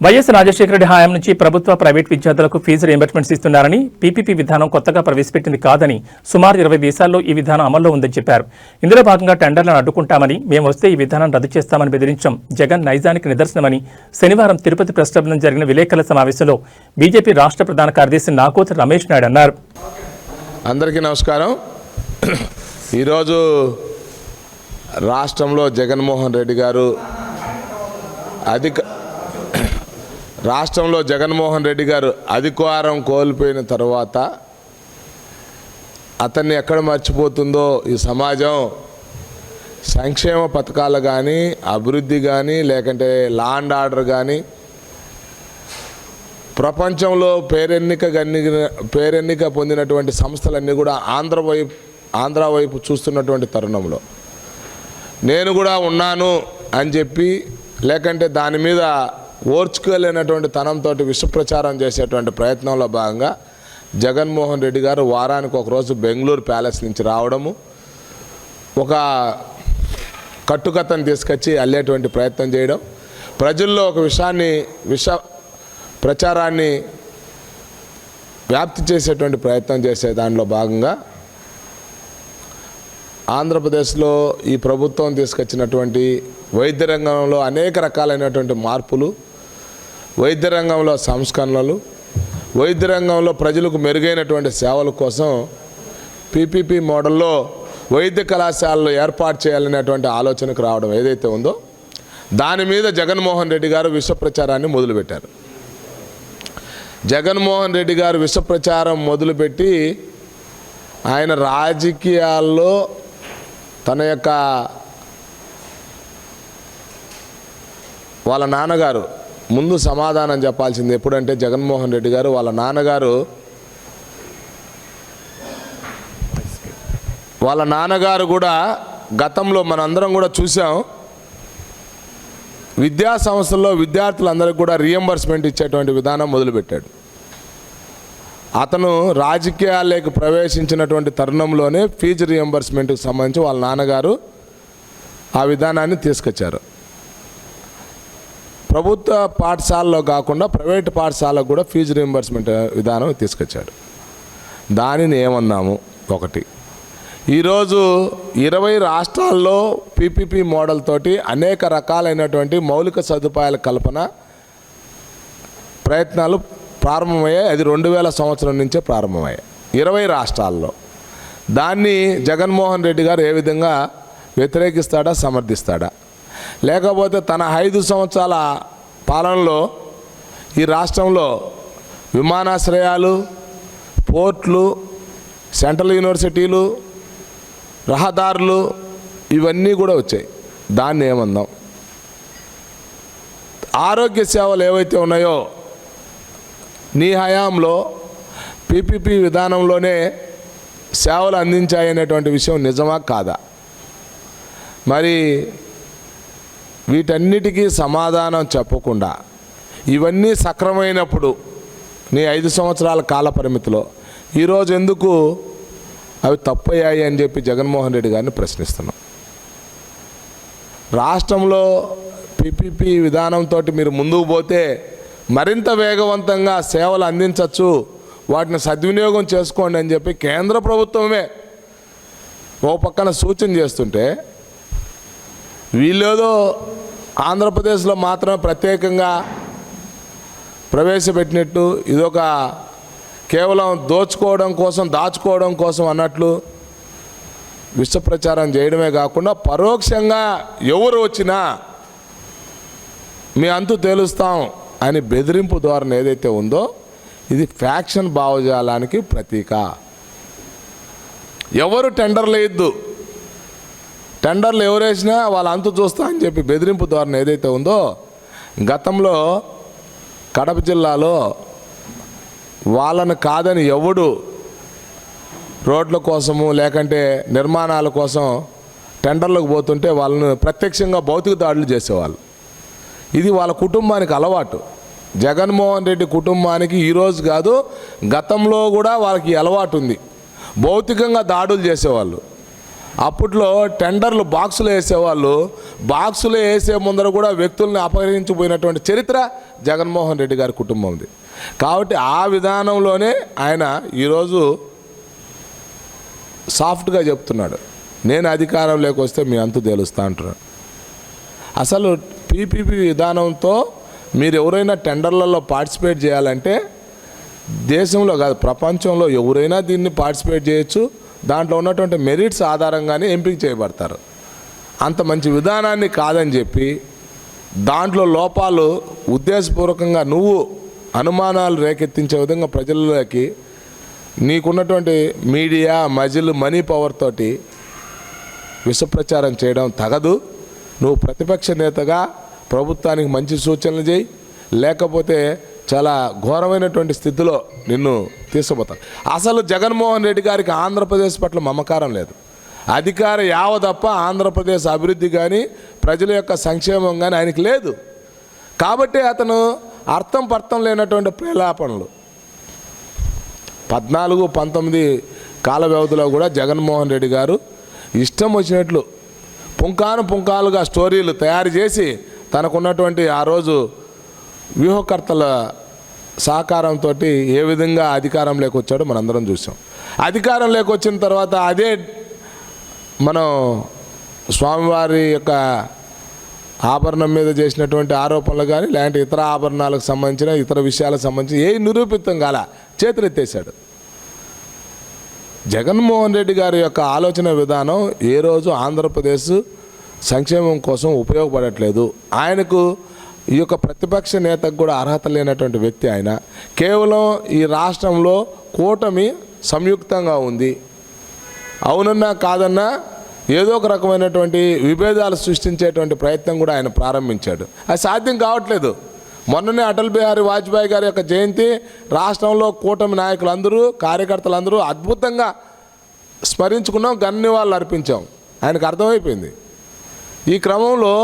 YS Rajasekhara Reddy హయాం నుంచి ప్రభుత్వ private విద్యార్థులకు ఫీజు రీయింబర్స్మెంట్స్ ఇస్తున్నారని పీపీపీ విధానం కొత్తగా ప్రవేశపెట్టింది కాదని సుమారు 20 దేశాల్లో ఈ విధానం అమల్లో ఉందని చెప్పారు. ఇందులో భాగంగా టెండర్లను అడ్డుకుంటామని, మేము వస్తే ఈ విధానాన్ని రద్దు చేస్తామని బెదిరించడం జగన్ నైజానికి నిదర్శనమని శనివారం తిరుపతి ప్రెస్ క్లబ్లో జరిగిన విలేకరుల సమావేశంలో బీజేపీ రాష్ట్ర ప్రధాన కార్యదర్శి నాకోతి రమేష్ నాయుడు అన్నారు. అందరికీ నమస్కారం. ఈరోజు రాష్ట్రంలో జగన్మోహన్ రెడ్డి గారు అధికారం కోల్పోయిన తర్వాత అతన్ని ఎక్కడ మర్చిపోతుందో ఈ సమాజం, సంక్షేమ పథకాలు కానీ, అభివృద్ధి కానీ, లేకంటే లా అండ్ ఆర్డర్ కానీ, ప్రపంచంలో పేరెన్నిక పొందినటువంటి సంస్థలన్నీ కూడా ఆంధ్ర వైపు చూస్తున్నటువంటి తరుణంలో నేను కూడా ఉన్నాను అని చెప్పి, లేకంటే దాని మీద ఓర్చుకోలేనటువంటి తనంతో విషప్రచారం చేసేటువంటి ప్రయత్నంలో భాగంగా జగన్మోహన్ రెడ్డి గారు వారానికి ఒకరోజు బెంగళూరు ప్యాలెస్ నుంచి రావడము, ఒక కట్టుకథను తీసుకొచ్చి అల్లేటువంటి ప్రయత్నం చేయడం, ప్రజల్లో ఒక విష ప్రచారాన్ని వ్యాప్తి చేసేటువంటి ప్రయత్నం చేసే దానిలో భాగంగా ఆంధ్రప్రదేశ్లో ఈ ప్రభుత్వం తీసుకొచ్చినటువంటి వైద్య రంగంలో అనేక రకాలైనటువంటి మార్పులు, వైద్య రంగంలో సంస్కరణలు, వైద్య రంగంలో ప్రజలకు మెరుగైనటువంటి సేవల కోసం పీపీపీ మోడల్లో వైద్య కళాశాలలు ఏర్పాటు చేయాలనేటువంటి ఆలోచనకు రావడం ఏదైతే ఉందో, దాని మీద జగన్మోహన్ రెడ్డి గారు విష ప్రచారాన్ని మొదలుపెట్టారు. జగన్మోహన్ రెడ్డి గారు విష ప్రచారం మొదలుపెట్టి ఆయన రాజకీయాల్లో తన యొక్క వాళ్ళ నాన్నగారు ముందు సమాధానం చెప్పాల్సింది ఎప్పుడంటే, జగన్మోహన్ రెడ్డి గారు వాళ్ళ నాన్నగారు కూడా గతంలో మనందరం కూడా చూసాం, విద్యా సంస్థల్లో విద్యార్థులందరికీ కూడా రీయింబర్స్మెంట్ ఇచ్చేటువంటి విధానం మొదలుపెట్టాడు. అతను రాజకీయాల్లోకి ప్రవేశించినటువంటి తరుణంలోనే ఫీజు రీయింబర్స్మెంట్కి సంబంధించి వాళ్ళ నాన్నగారు ఆ విధానాన్ని తీసుకొచ్చారు. ప్రభుత్వ పాఠశాలలో కాకుండా ప్రైవేట్ పాఠశాలకు కూడా ఫీజు రీయింబర్స్మెంట్ విధానం తీసుకొచ్చాడు. దానిని ఏమన్నాము? ఒకటి, ఈరోజు 20 రాష్ట్రాల్లో పీపీపీ మోడల్ తోటి అనేక రకాలైనటువంటి మౌలిక సదుపాయాల కల్పన ప్రయత్నాలు ప్రారంభమయ్యాయి. అది 2000 సంవత్సరం నుంచే ప్రారంభమయ్యాయి 20 రాష్ట్రాల్లో. దాన్ని జగన్మోహన్ రెడ్డి గారు ఏ విధంగా వ్యతిరేకిస్తాడా, సమర్థిస్తాడా? లేకపోతే తన 5 సంవత్సరాల పాలనలో ఈ రాష్ట్రంలో విమానాశ్రయాలు, పోర్ట్లు, సెంట్రల్ యూనివర్సిటీలు, రహదారులు ఇవన్నీ కూడా వచ్చాయి. దాన్ని ఏమందాం? ఆరోగ్య సేవలు ఏవైతే ఉన్నాయో నీ హయాంలో పీపీపీ విధానంలోనే సేవలు అందించాయనేటువంటి విషయం నిజమా కాదా? మరి వీటన్నిటికీ సమాధానం చెప్పకుండా ఇవన్నీ సక్రమైనప్పుడు నీ 5 సంవత్సరాల కాల పరిమితిలో ఈరోజు ఎందుకు అవి తప్పయ్యాయి అని చెప్పి జగన్మోహన్ రెడ్డి గారిని ప్రశ్నిస్తున్నాం. రాష్ట్రంలో పీపీపీ విధానంతో మీరు ముందుకు పోతే మరింత వేగవంతంగా సేవలు అందించవచ్చు, వాటిని సద్వినియోగం చేసుకోండి అని చెప్పి కేంద్ర ప్రభుత్వమే ఓ పక్కన సూచన చేస్తుంటే, వీళ్ళేదో ఆంధ్రప్రదేశ్లో మాత్రమే ప్రత్యేకంగా ప్రవేశపెట్టినట్టు, ఇదొక కేవలం దాచుకోవడం కోసం అన్నట్లు విష ప్రచారం చేయడమే కాకుండా పరోక్షంగా ఎవరు వచ్చినా మీ అంతు తేలుస్తాం అని బెదిరింపు ధోరణి ఏదైతే ఉందో ఇది ఫ్యాక్షన్ భావజాలానికి ప్రతీక. ఎవరు టెండర్లు వేయద్దు, టెండర్లు ఎవరు వేసినా వాళ్ళ అంతు చూస్తా అని చెప్పి బెదిరింపు ధోరణి ఏదైతే ఉందో, గతంలో కడప జిల్లాలో వాళ్ళని కాదని ఎవడు రోడ్ల కోసము లేకంటే నిర్మాణాల కోసం టెండర్లకు పోతుంటే వాళ్ళని ప్రత్యక్షంగా భౌతిక దాడులు చేసేవాళ్ళు. ఇది వాళ్ళ కుటుంబానికి అలవాటు. జగన్మోహన్ రెడ్డి కుటుంబానికి ఈరోజు కాదు, గతంలో కూడా వాళ్ళకి అలవాటు ఉంది. భౌతికంగా దాడులు చేసేవాళ్ళు. అప్పట్లో టెండర్లు బాక్సులు వేసేవాళ్ళు. బాక్సులు వేసే ముందర కూడా వ్యక్తుల్ని అపహరించిపోయినటువంటి చరిత్ర జగన్మోహన్ రెడ్డి గారి కుటుంబంది. కాబట్టి ఆ విధానంలోనే ఆయన ఈరోజు సాఫ్ట్గా చెప్తున్నాడు, నేను అధికారంలోకి వస్తే మీ అంతు తేలుస్తా అంటున్నాడు. అసలు పీపీపీ విధానంతో మీరు ఎవరైనా టెండర్లలో పార్టిసిపేట్ చేయాలంటే దేశంలో కాదు ప్రపంచంలో ఎవరైనా దీన్ని పార్టిసిపేట్ చేయొచ్చు. దాంట్లో ఉన్నటువంటి మెరిట్స్ ఆధారంగానే ఎంపిక చేయబడతారు. అంత మంచి విధానాన్ని కాదని చెప్పి దాంట్లో లోపాలు ఉద్దేశపూర్వకంగా నువ్వు అనుమానాలు రేకెత్తించే విధంగా ప్రజల్లోకి నీకున్నటువంటి మీడియా మనీ పవర్ తోటి విషప్రచారం చేయడం తగదు. నువ్వు ప్రతిపక్ష నేతగా ప్రభుత్వానికి మంచి సూచనలు చేయి, లేకపోతే చాలా ఘోరమైనటువంటి స్థితిలో నిన్ను తీసుకుపోతారు. అసలు జగన్మోహన్ రెడ్డి గారికి ఆంధ్రప్రదేశ్ పట్ల మమకారం లేదు. అధికార యావ తప్ప ఆంధ్రప్రదేశ్ అభివృద్ధి కానీ ప్రజల యొక్క సంక్షేమం కానీ ఆయనకి లేదు. కాబట్టి అతను అర్థం పర్థం లేనటువంటి ప్రేలాపనలు 14-19 కాల వ్యవధిలో కూడా జగన్మోహన్ రెడ్డి గారు ఇష్టం వచ్చినట్లు పుంకాలుగా స్టోరీలు తయారు చేసి తనకున్నటువంటి ఆ రోజు వ్యూహకర్తల సహకారంతో ఏ విధంగా అధికారంలోకి వచ్చాడో మనందరం చూసాం. అధికారంలోకి వచ్చిన తర్వాత అదే మనం స్వామివారి యొక్క ఆభరణం మీద చేసినటువంటి ఆరోపణలు కానీ లేదంటే ఇతర ఆభరణాలకు సంబంధించిన ఇతర విషయాలకు సంబంధించి ఏ నిరూపితం కాల చేతులెత్తేశాడు. జగన్మోహన్ రెడ్డి గారి యొక్క ఆలోచన విధానం ఏ రోజు ఆంధ్రప్రదేశ్ సంక్షేమం కోసం ఉపయోగపడట్లేదు. ఆయనకు ఈ యొక్క ప్రతిపక్ష నేతకు కూడా అర్హత లేనటువంటి వ్యక్తి ఆయన. కేవలం ఈ రాష్ట్రంలో కూటమి సంయుక్తంగా ఉంది, అవునన్నా కాదన్నా ఏదో ఒక రకమైనటువంటి విభేదాలు సృష్టించేటువంటి ప్రయత్నం కూడా ఆయన ప్రారంభించాడు. అది సాధ్యం కావట్లేదు. మొన్ననే అటల్ బిహారీ వాజ్పేయి గారి యొక్క జయంతి రాష్ట్రంలో కూటమి నాయకులందరూ కార్యకర్తలందరూ అద్భుతంగా స్మరించుకున్నాం, ధన్యవాదాలు అర్పించాం. ఆయనకు అర్థమైపోయింది. ఈ క్రమంలో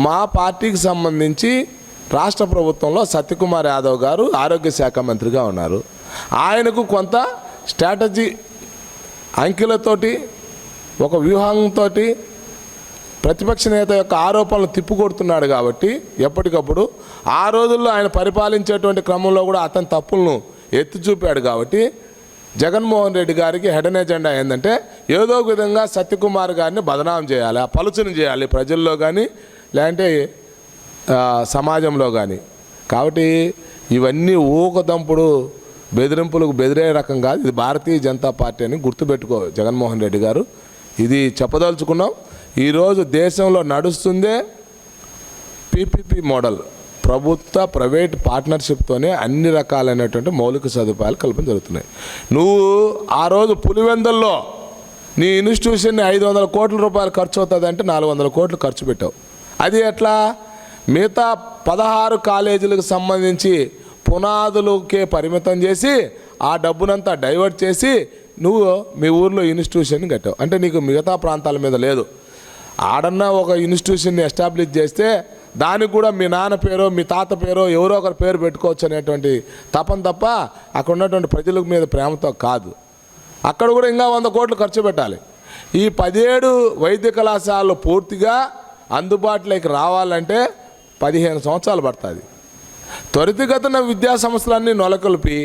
మా పార్టీకి సంబంధించి రాష్ట్ర ప్రభుత్వంలో సత్యకుమార్ యాదవ్ గారు ఆరోగ్య శాఖ మంత్రిగా ఉన్నారు. ఆయనకు కొంత స్ట్రాటజీ అంకెలతోటి ఒక వ్యూహంతో ప్రతిపక్ష నేత యొక్క ఆరోపణలు తిప్పుకొడుతున్నాడు. కాబట్టి ఎప్పటికప్పుడు ఆ రోజుల్లో ఆయన పరిపాలించేటువంటి క్రమంలో కూడా అతని తప్పులను ఎత్తి చూపాడు. కాబట్టి జగన్మోహన్ రెడ్డి గారికి హెడెన్ ఎజెండా ఏంటంటే ఏదో ఒక విధంగా సత్యకుమార్ గారిని బదనాం చేయాలి, పలుచన చేయాలి ప్రజల్లో కానీ లేదంటే సమాజంలో కానీ. కాబట్టి ఇవన్నీ ఊకదంపుడు బెదిరింపులకు బెదిరే రకం కాదు. ఇది భారతీయ జనతా పార్టీ అని గుర్తుపెట్టుకో జగన్మోహన్ రెడ్డి గారు. ఇది చెప్పదలుచుకున్నాం. ఈరోజు దేశంలో నడుస్తుందే పీపీపీ మోడల్, ప్రభుత్వ ప్రైవేట్ పార్ట్నర్షిప్తోనే అన్ని రకాలైనటువంటి మౌలిక సదుపాయాలు కల్పన జరుగుతున్నాయి. నువ్వు ఆ రోజు పులివెందుల్లో నీ ఇన్స్టిట్యూషన్ని 500 కోట్ల రూపాయలు ఖర్చు అవుతుందంటే 400 కోట్లు ఖర్చు పెట్టావు. అది ఎట్లా? మిగతా 16 కాలేజీలకు సంబంధించి పునాదులకే పరిమితం చేసి ఆ డబ్బునంతా డైవర్ట్ చేసి నువ్వు మీ ఊర్లో ఇన్స్టిట్యూషన్ కట్టావు. అంటే నీకు మిగతా ప్రాంతాల మీద లేదు. ఆడన్నా ఒక ఇన్స్టిట్యూషన్ని ఎస్టాబ్లిష్ చేస్తే దానికి కూడా మీ నాన్న పేరో మీ తాత పేరో ఎవరో ఒకరి పేరు పెట్టుకోవచ్చు అనేటువంటి తపన తప్ప అక్కడ ఉన్నటువంటి ప్రజల మీద ప్రేమతో కాదు. అక్కడ కూడా ఇంకా 100 కోట్లు ఖర్చు పెట్టాలి. ఈ 17 వైద్య కళాశాలలు పూర్తిగా అందుబాటులోకి రావాలంటే 15 సంవత్సరాలు పడుతుంది. త్వరితగతిన విద్యా సంస్థలన్నీ నెలకొల్పి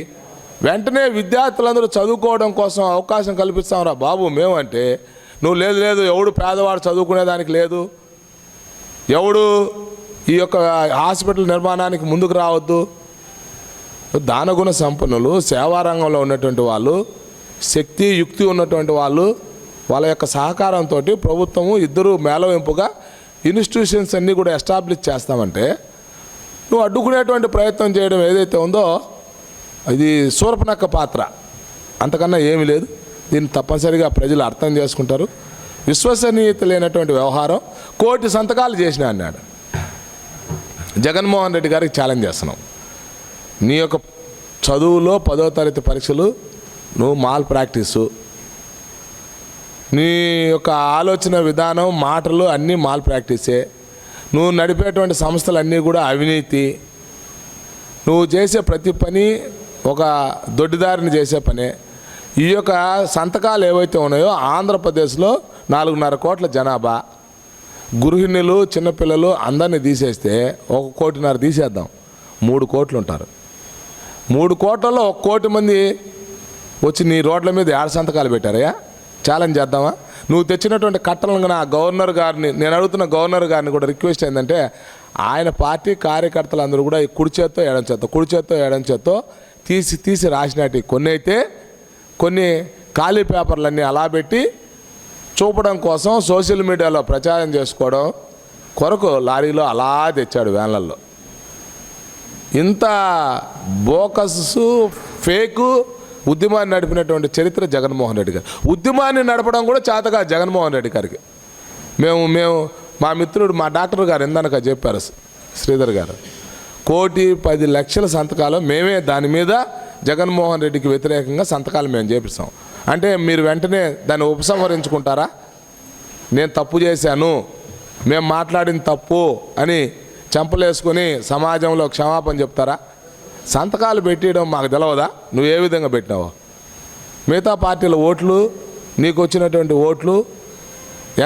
వెంటనే విద్యార్థులందరూ చదువుకోవడం కోసం అవకాశం కల్పిస్తాంరా బాబు మేమంటే నువ్వు లేదు ఎవడు పేదవాడు చదువుకునేదానికి లేదు, ఎవడు ఈ యొక్క హాస్పిటల్ నిర్మాణానికి ముందుకు రావద్దు. దానగుణ సంపన్నులు, సేవారంగంలో ఉన్నటువంటి వాళ్ళు, శక్తి యుక్తి ఉన్నటువంటి వాళ్ళు, వాళ్ళ యొక్క సహకారంతో ప్రభుత్వము ఇద్దరు మేళవింపుగా ఇన్స్టిట్యూషన్స్ అన్నీ కూడా ఎస్టాబ్లిష్ చేస్తామంటే నువ్వు అడ్డుకునేటువంటి ప్రయత్నం చేయడం ఏదైతే ఉందో ఇది శూర్పణఖ పాత్ర, అంతకన్నా ఏమీ లేదు. దీన్ని తప్పనిసరిగా ప్రజలు అర్థం చేసుకుంటారు. విశ్వసనీయత లేనటువంటి వ్యవహారం. 1 కోటి సంతకాలు చేసిన అన్నాడు. జగన్మోహన్ రెడ్డి గారికి ఛాలెంజ్ చేస్తున్నాం. నీ యొక్క చదువులో 10వ తరగతి పరీక్షలు నువ్వు మాల్ ప్రాక్టీసు, నీ యొక్క ఆలోచన విధానం మాటలు అన్నీ మాల్ ప్రాక్టీసే, నువ్వు నడిపేటువంటి సంస్థలన్నీ కూడా అవినీతి, నువ్వు చేసే ప్రతి పని ఒక దొడ్డిదారిని చేసే పనే. ఈ యొక్క సంతకాలు ఏవైతే ఉన్నాయో ఆంధ్రప్రదేశ్లో 4.5 కోట్ల జనాభా, గృహిణులు చిన్నపిల్లలు అందరినీ తీసేస్తే 1.5 కోటి తీసేద్దాం. 3 కోట్లు ఉంటారు. 3 కోట్లలో 1 కోటి మంది వచ్చి నీ రోడ్ల మీద 7 సంతకాలు పెట్టారయ్యా. ఛాలెంజ్ చేద్దామా? నువ్వు తెచ్చినటువంటి కట్టలను ఆ గవర్నర్ గారిని, నేను అడుగుతున్న గవర్నర్ గారిని కూడా రిక్వెస్ట్ ఏంటంటే, ఆయన పార్టీ కార్యకర్తలు అందరూ కూడా ఈ కుడి చేత్తో ఎడం చేత్తో తీసి రాసినట్టు కొన్ని అయితే, కొన్ని ఖాళీ పేపర్లన్నీ అలా పెట్టి చూపడం కోసం సోషల్ మీడియాలో ప్రచారం చేసుకోవడం కొరకు లారీలో అలా తెచ్చాడు వ్యాన్లలో. ఇంత బోకస్ ఫేకు ఉద్యమాన్ని నడిపినటువంటి చరిత్ర జగన్మోహన్ రెడ్డి గారు. ఉద్యమాన్ని నడపడం కూడా చేతగా జగన్మోహన్ రెడ్డి గారికి. మేము మా మిత్రుడు, మా డాక్టర్ గారు ఇందాక చెప్పారు, శ్రీధర్ గారు, 1,10,00,000 సంతకాలు మేమే దాని మీద జగన్మోహన్ రెడ్డికి వ్యతిరేకంగా సంతకాలు మేము చేపిస్తాం. అంటే మీరు వెంటనే దాన్ని ఉపసంహరించుకుంటారా? నేను తప్పు చేశాను, మేము మాట్లాడిన తప్పు అని చెంపలేసుకొని సమాజంలో క్షమాపణ చెప్తారా? సంతకాలు పెట్టడం మాకు తెలవదా నువ్వు ఏ విధంగా పెట్టినావో? మిగతా పార్టీల ఓట్లు, నీకు వచ్చినటువంటి ఓట్లు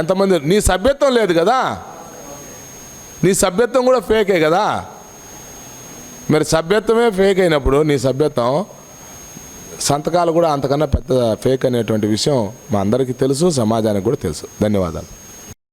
ఎంతమంది? నీ సభ్యత్వం లేదు కదా, నీ సభ్యత్వం కూడా ఫేకే కదా. మరి సభ్యత్వమే ఫేక్ అయినప్పుడు నీ సభ్యత్వం, సంతకాలు కూడా అంతకన్నా పెద్ద ఫేక్ అనేటువంటి విషయం మా అందరికీ తెలుసు, సమాజానికి కూడా తెలుసు. ధన్యవాదాలు.